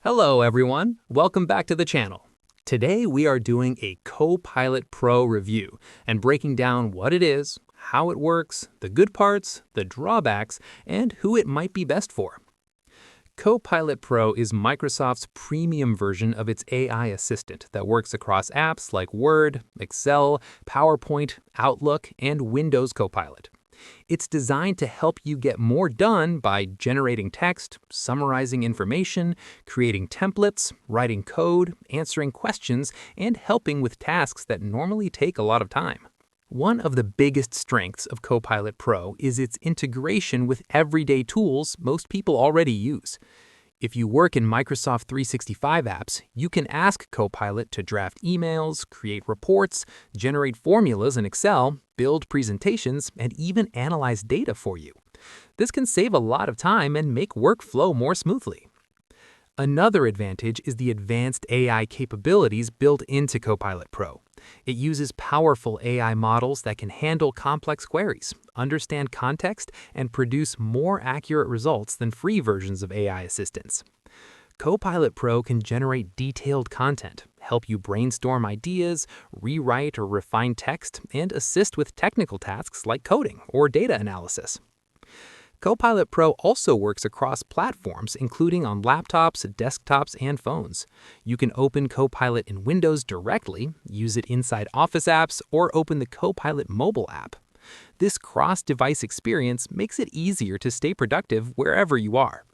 Hello everyone, welcome back to the channel. Today we are doing a Copilot Pro review and breaking down what it is, how it works, the good parts, the drawbacks, and who it might be best for. Copilot Pro is Microsoft's premium version of its AI assistant that works across apps like Word, Excel, PowerPoint, Outlook, and Windows Copilot. It's designed to help you get more done by generating text, summarizing information, creating templates, writing code, answering questions, and helping with tasks that normally take a lot of time. One of the biggest strengths of Copilot Pro is its integration with everyday tools most people already use. If you work in Microsoft 365 apps, you can ask Copilot to draft emails, create reports, generate formulas in Excel, build presentations, and even analyze data for you. This can save a lot of time and make work flow more smoothly. Another advantage is the advanced AI capabilities built into Copilot Pro. It uses powerful AI models that can handle complex queries, understand context, and produce more accurate results than free versions of AI assistants. Copilot Pro can generate detailed content, help you brainstorm ideas, rewrite or refine text, and assist with technical tasks like coding or data analysis. Copilot Pro also works across platforms, including on laptops, desktops, and phones. You can open Copilot in Windows directly, use it inside Office apps, or open the Copilot mobile app. This cross-device experience makes it easier to stay productive wherever you are.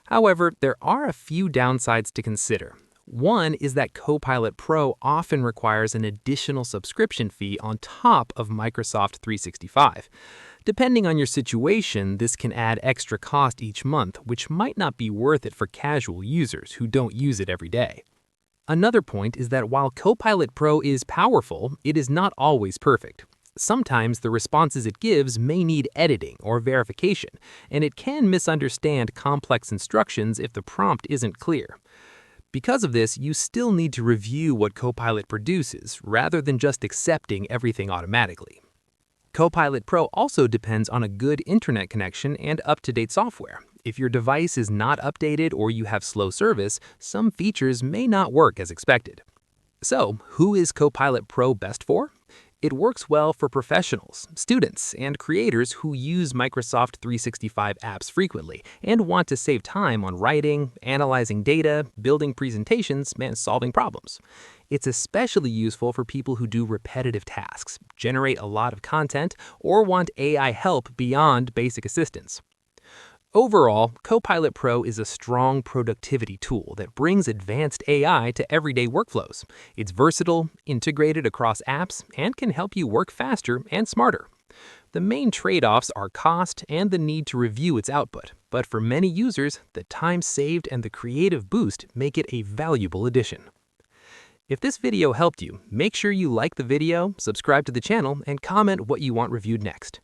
However, there are a few downsides to consider. One is that Copilot Pro often requires an additional subscription fee on top of Microsoft 365. Depending on your situation, this can add extra cost each month, which might not be worth it for casual users who don't use it every day. Another point is that while Copilot Pro is powerful, it is not always perfect. Sometimes the responses it gives may need editing or verification, and it can misunderstand complex instructions if the prompt isn't clear. Because of this, you still need to review what Copilot produces rather than just accepting everything automatically. Copilot Pro also depends on a good internet connection and up-to-date software. If your device is not updated or you have slow service, some features may not work as expected. So, who is Copilot Pro best for? It works well for professionals, students, and creators who use Microsoft 365 apps frequently and want to save time on writing, analyzing data, building presentations, and solving problems. It's especially useful for people who do repetitive tasks, generate a lot of content, or want AI help beyond basic assistance. Overall, Copilot Pro is a strong productivity tool that brings advanced AI to everyday workflows. It's versatile, integrated across apps, and can help you work faster and smarter. The main trade-offs are cost and the need to review its output, but for many users, the time saved and the creative boost make it a valuable addition. If this video helped you, make sure you like the video, subscribe to the channel, and comment what you want reviewed next.